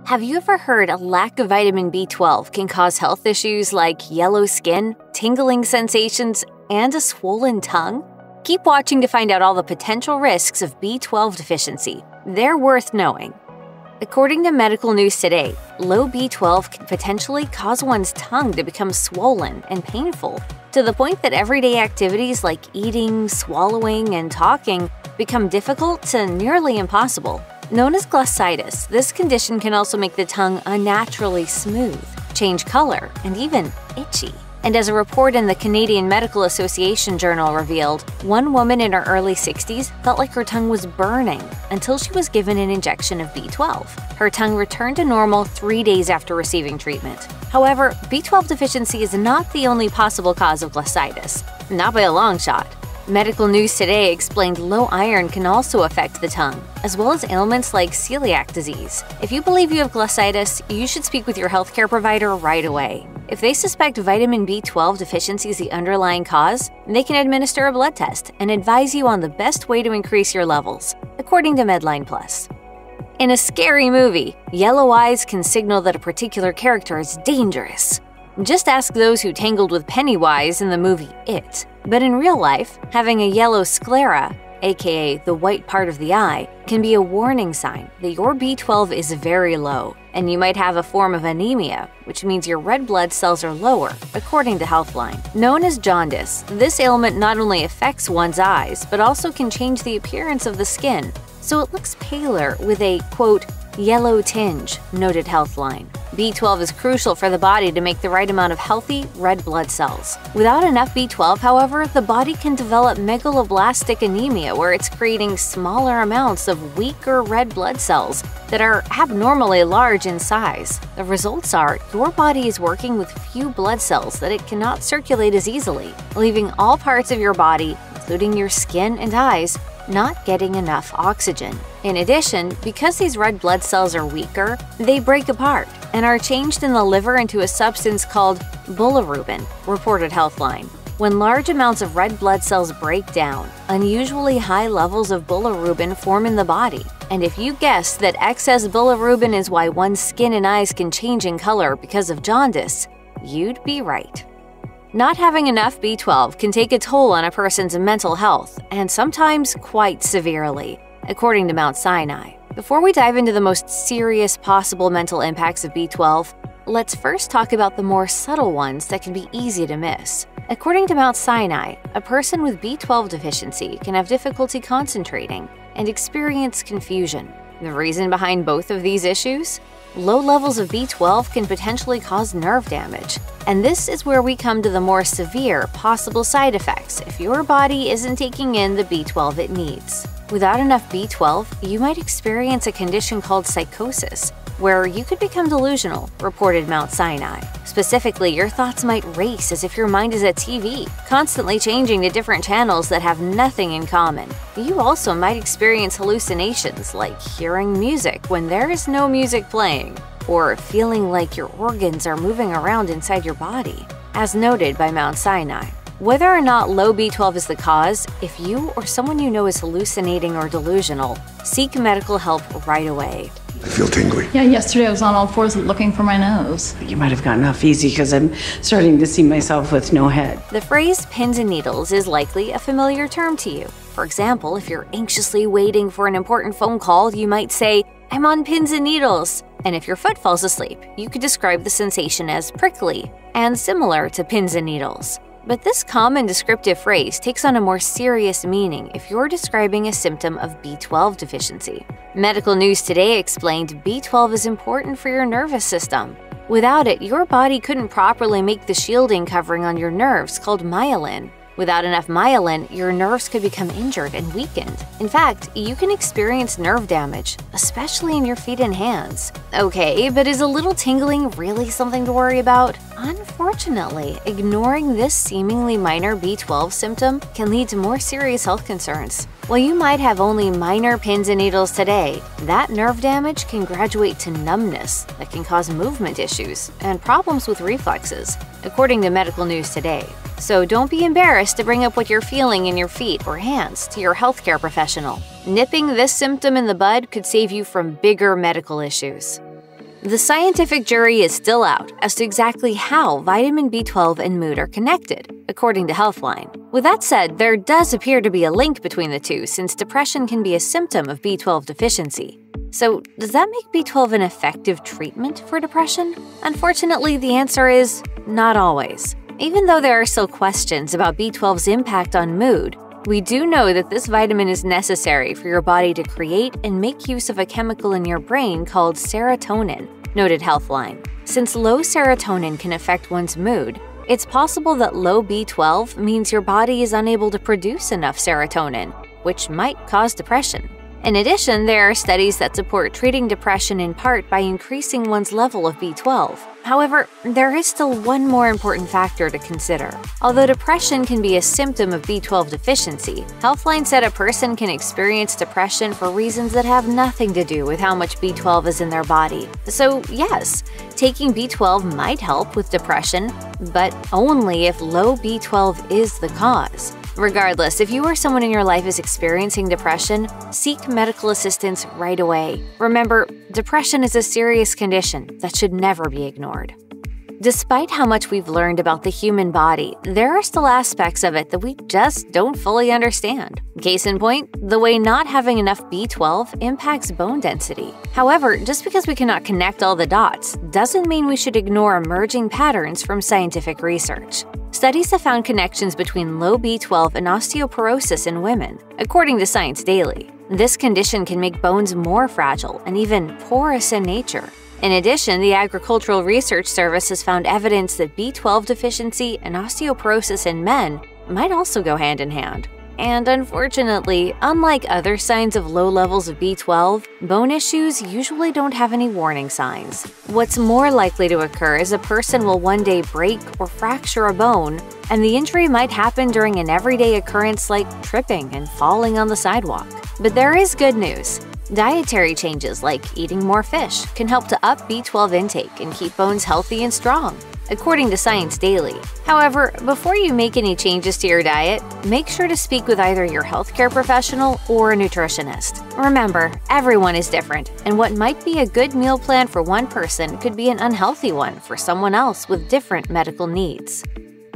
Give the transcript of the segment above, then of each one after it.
Have you ever heard a lack of vitamin B12 can cause health issues like yellow skin, tingling sensations, and a swollen tongue? Keep watching to find out all the potential risks of B12 deficiency. They're worth knowing. According to Medical News Today, low B12 can potentially cause one's tongue to become swollen and painful, to the point that everyday activities like eating, swallowing, and talking become difficult to nearly impossible. Known as glossitis, this condition can also make the tongue unnaturally smooth, change color, and even itchy. And as a report in the Canadian Medical Association Journal revealed, one woman in her early 60s felt like her tongue was burning until she was given an injection of B12. Her tongue returned to normal 3 days after receiving treatment. However, B12 deficiency is not the only possible cause of glossitis, not by a long shot. Medical News Today explained low iron can also affect the tongue, as well as ailments like celiac disease. If you believe you have glossitis, you should speak with your healthcare provider right away. If they suspect vitamin B12 deficiency is the underlying cause, they can administer a blood test and advise you on the best way to increase your levels, according to Medline Plus. In a scary movie, yellow eyes can signal that a particular character is dangerous. Just ask those who tangled with Pennywise in the movie It. But in real life, having a yellow sclera, aka the white part of the eye, can be a warning sign that your B12 is very low, and you might have a form of anemia, which means your red blood cells are lower, according to Healthline. Known as jaundice, this ailment not only affects one's eyes, but also can change the appearance of the skin, so it looks paler with a, quote, yellow tinge, noted Healthline. B12 is crucial for the body to make the right amount of healthy red blood cells. Without enough B12, however, the body can develop megaloblastic anemia, where it's creating smaller amounts of weaker red blood cells that are abnormally large in size. The results are your body is working with few blood cells that it cannot circulate as easily, leaving all parts of your body, including your skin and eyes, not getting enough oxygen. In addition, because these red blood cells are weaker, they break apart and are changed in the liver into a substance called bilirubin, reported Healthline. When large amounts of red blood cells break down, unusually high levels of bilirubin form in the body. And if you guessed that excess bilirubin is why one's skin and eyes can change in color because of jaundice, you'd be right. Not having enough B12 can take a toll on a person's mental health, and sometimes quite severely, according to Mount Sinai. Before we dive into the most serious possible mental impacts of B12, let's first talk about the more subtle ones that can be easy to miss. According to Mount Sinai, a person with B12 deficiency can have difficulty concentrating and experience confusion. The reason behind both of these issues? Low levels of B12 can potentially cause nerve damage, and this is where we come to the more severe possible side effects if your body isn't taking in the B12 it needs. Without enough B12, you might experience a condition called psychosis, where you could become delusional, reported Mount Sinai. Specifically, your thoughts might race as if your mind is a TV, constantly changing to different channels that have nothing in common. You also might experience hallucinations like hearing music when there is no music playing, or feeling like your organs are moving around inside your body, as noted by Mount Sinai. Whether or not low B12 is the cause, if you or someone you know is hallucinating or delusional, seek medical help right away. I feel tingly. Yeah, yesterday I was on all fours looking for my nose. You might have gotten off easy because I'm starting to see myself with no head. The phrase pins and needles is likely a familiar term to you. For example, if you're anxiously waiting for an important phone call, you might say, "I'm on pins and needles." And if your foot falls asleep, you could describe the sensation as prickly and similar to pins and needles. But this common descriptive phrase takes on a more serious meaning if you're describing a symptom of B12 deficiency. Medical News Today explained B12 is important for your nervous system. Without it, your body couldn't properly make the shielding covering on your nerves called myelin. Without enough myelin, your nerves could become injured and weakened. In fact, you can experience nerve damage, especially in your feet and hands. Okay, but is a little tingling really something to worry about? Unfortunately, ignoring this seemingly minor B12 symptom can lead to more serious health concerns. While you might have only minor pins and needles today, that nerve damage can graduate to numbness that can cause movement issues and problems with reflexes, according to Medical News Today. So don't be embarrassed to bring up what you're feeling in your feet or hands to your healthcare professional. Nipping this symptom in the bud could save you from bigger medical issues. The scientific jury is still out as to exactly how vitamin B12 and mood are connected, according to Healthline. With that said, there does appear to be a link between the two since depression can be a symptom of B12 deficiency. So, does that make B12 an effective treatment for depression? Unfortunately, the answer is not always. Even though there are still questions about B12's impact on mood, we do know that this vitamin is necessary for your body to create and make use of a chemical in your brain called serotonin, noted Healthline. Since low serotonin can affect one's mood, it's possible that low B12 means your body is unable to produce enough serotonin, which might cause depression. In addition, there are studies that support treating depression in part by increasing one's level of B12. However, there is still one more important factor to consider. Although depression can be a symptom of B12 deficiency, Healthline said a person can experience depression for reasons that have nothing to do with how much B12 is in their body. So yes, taking B12 might help with depression, but only if low B12 is the cause. Regardless, if you or someone in your life is experiencing depression, seek medical assistance right away. Remember, depression is a serious condition that should never be ignored. Despite how much we've learned about the human body, there are still aspects of it that we just don't fully understand. Case in point, the way not having enough B12 impacts bone density. However, just because we cannot connect all the dots doesn't mean we should ignore emerging patterns from scientific research. Studies have found connections between low B12 and osteoporosis in women, according to Science Daily. This condition can make bones more fragile and even porous in nature. In addition, the Agricultural Research Service has found evidence that B12 deficiency and osteoporosis in men might also go hand in hand. And unfortunately, unlike other signs of low levels of B12, bone issues usually don't have any warning signs. What's more likely to occur is a person will one day break or fracture a bone, and the injury might happen during an everyday occurrence like tripping and falling on the sidewalk. But there is good news. Dietary changes like eating more fish can help to up B12 intake and keep bones healthy and strong, according to Science Daily. However, before you make any changes to your diet, make sure to speak with either your healthcare professional or a nutritionist. Remember, everyone is different, and what might be a good meal plan for one person could be an unhealthy one for someone else with different medical needs.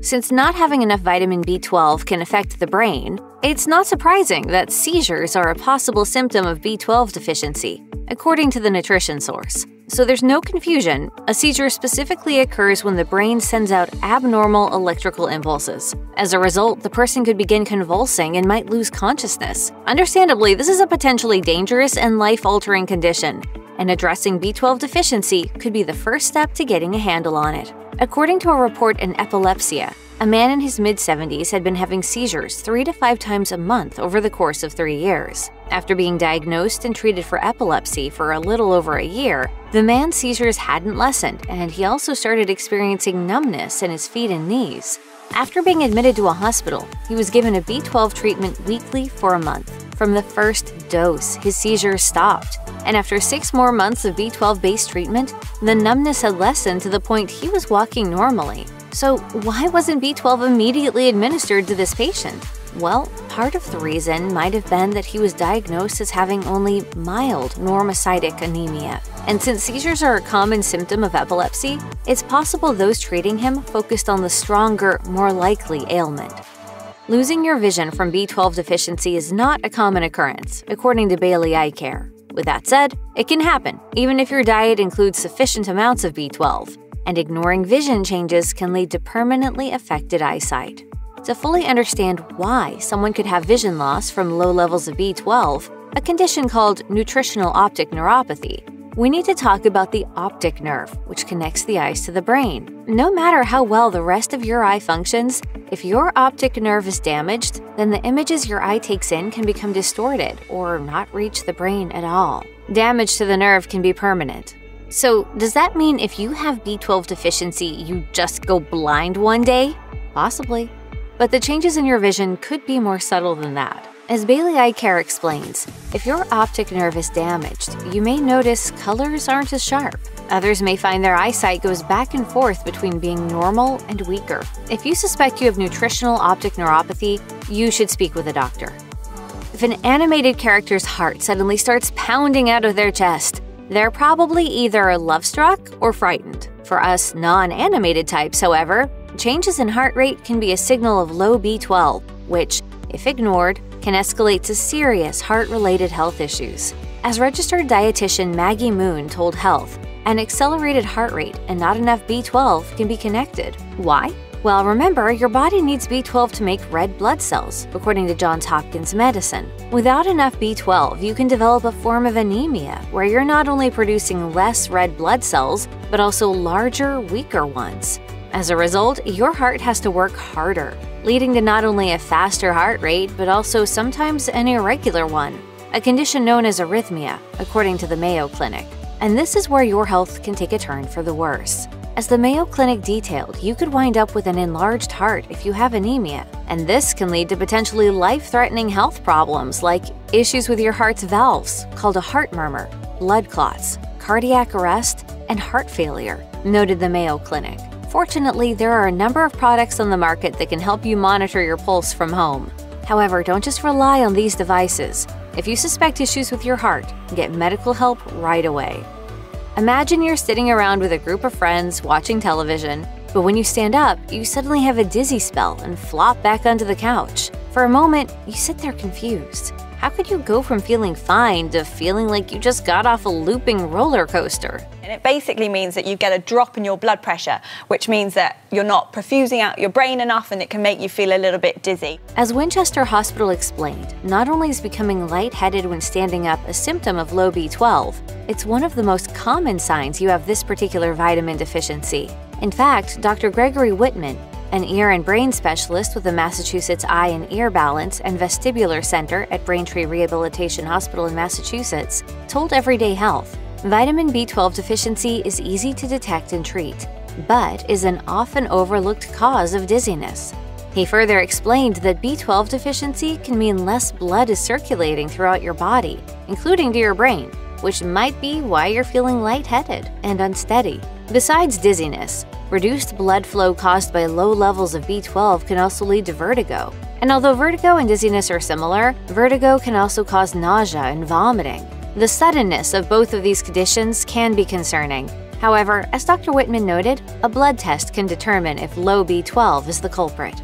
Since not having enough vitamin B12 can affect the brain, it's not surprising that seizures are a possible symptom of B12 deficiency, according to the nutrition source. So there's no confusion, a seizure specifically occurs when the brain sends out abnormal electrical impulses. As a result, the person could begin convulsing and might lose consciousness. Understandably, this is a potentially dangerous and life-altering condition, and addressing B12 deficiency could be the first step to getting a handle on it. According to a report in Epilepsia, a man in his mid-70s had been having seizures 3 to 5 times a month over the course of 3 years. After being diagnosed and treated for epilepsy for a little over a year, the man's seizures hadn't lessened, and he also started experiencing numbness in his feet and knees. After being admitted to a hospital, he was given a B12 treatment weekly for a month. From the first dose, his seizures stopped, and after 6 more months of B12-based treatment, the numbness had lessened to the point he was walking normally. So why wasn't B12 immediately administered to this patient? Well, part of the reason might have been that he was diagnosed as having only mild normocytic anemia. And since seizures are a common symptom of epilepsy, it's possible those treating him focused on the stronger, more likely ailment. Losing your vision from B12 deficiency is not a common occurrence, according to Bailey Eye Care. With that said, it can happen, even if your diet includes sufficient amounts of B12, and ignoring vision changes can lead to permanently affected eyesight. To fully understand why someone could have vision loss from low levels of B12, a condition called nutritional optic neuropathy, we need to talk about the optic nerve, which connects the eyes to the brain. No matter how well the rest of your eye functions, if your optic nerve is damaged, then the images your eye takes in can become distorted or not reach the brain at all. Damage to the nerve can be permanent. So, does that mean if you have B12 deficiency, you just go blind one day? Possibly. But the changes in your vision could be more subtle than that. As Bailey Eye Care explains, if your optic nerve is damaged, you may notice colors aren't as sharp. Others may find their eyesight goes back and forth between being normal and weaker. If you suspect you have nutritional optic neuropathy, you should speak with a doctor. If an animated character's heart suddenly starts pounding out of their chest, They're probably either love-struck or frightened. For us non-animated types, however, changes in heart rate can be a signal of low B12, which, if ignored, can escalate to serious heart-related health issues. As registered dietitian Maggie Moon told Health, an accelerated heart rate and not enough B12 can be connected. Why? Well, remember, your body needs B12 to make red blood cells, according to Johns Hopkins Medicine. Without enough B12, you can develop a form of anemia, where you're not only producing less red blood cells, but also larger, weaker ones. As a result, your heart has to work harder, leading to not only a faster heart rate, but also sometimes an irregular one, a condition known as arrhythmia, according to the Mayo Clinic. And this is where your health can take a turn for the worse. As the Mayo Clinic detailed, you could wind up with an enlarged heart if you have anemia, and this can lead to potentially life-threatening health problems like issues with your heart's valves, called a heart murmur, blood clots, cardiac arrest, and heart failure, noted the Mayo Clinic. Fortunately, there are a number of products on the market that can help you monitor your pulse from home. However, don't just rely on these devices. If you suspect issues with your heart, get medical help right away. Imagine you're sitting around with a group of friends watching television, but when you stand up, you suddenly have a dizzy spell and flop back onto the couch. For a moment, you sit there confused. How could you go from feeling fine to feeling like you just got off a looping roller coaster? And it basically means that you get a drop in your blood pressure, which means that you're not perfusing out your brain enough and it can make you feel a little bit dizzy. As Winchester Hospital explained, not only is becoming lightheaded when standing up a symptom of low B12, it's one of the most common signs you have this particular vitamin deficiency. In fact, Dr. Gregory Whitman, an ear and brain specialist with the Massachusetts Eye and Ear Balance and Vestibular Center at Braintree Rehabilitation Hospital in Massachusetts, told Everyday Health, vitamin B12 deficiency is easy to detect and treat, but is an often overlooked cause of dizziness. He further explained that B12 deficiency can mean less blood is circulating throughout your body, including to your brain, which might be why you're feeling lightheaded and unsteady. Besides dizziness, reduced blood flow caused by low levels of B12 can also lead to vertigo. And although vertigo and dizziness are similar, vertigo can also cause nausea and vomiting. The suddenness of both of these conditions can be concerning. However, as Dr. Whitman noted, a blood test can determine if low B12 is the culprit.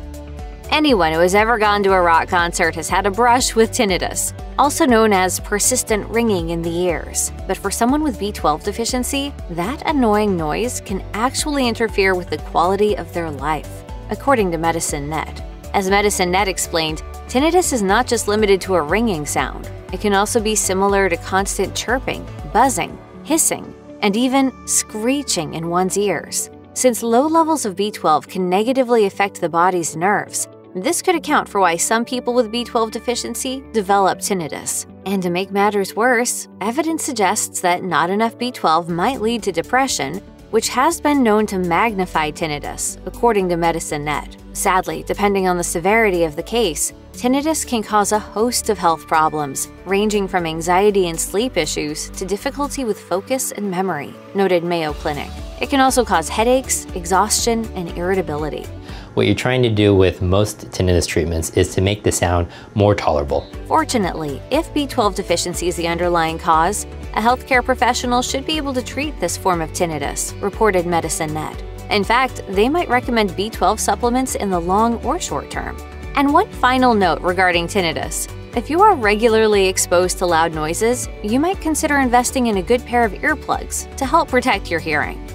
Anyone who has ever gone to a rock concert has had a brush with tinnitus, also known as persistent ringing in the ears. But for someone with B12 deficiency, that annoying noise can actually interfere with the quality of their life, according to MedicineNet. As MedicineNet explained, tinnitus is not just limited to a ringing sound. It can also be similar to constant chirping, buzzing, hissing, and even screeching in one's ears. Since low levels of B12 can negatively affect the body's nerves, this could account for why some people with B12 deficiency develop tinnitus. And to make matters worse, evidence suggests that not enough B12 might lead to depression, which has been known to magnify tinnitus, according to MedicineNet. Sadly, depending on the severity of the case, tinnitus can cause a host of health problems, ranging from anxiety and sleep issues to difficulty with focus and memory, noted Mayo Clinic. It can also cause headaches, exhaustion, and irritability. What you're trying to do with most tinnitus treatments is to make the sound more tolerable. Fortunately, if B12 deficiency is the underlying cause, a healthcare professional should be able to treat this form of tinnitus, reported MedicineNet. In fact, they might recommend B12 supplements in the long or short term. And one final note regarding tinnitus. If you are regularly exposed to loud noises, you might consider investing in a good pair of earplugs to help protect your hearing.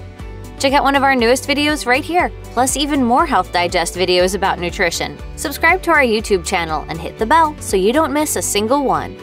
Check out one of our newest videos right here, plus even more Health Digest videos about nutrition. Subscribe to our YouTube channel and hit the bell so you don't miss a single one.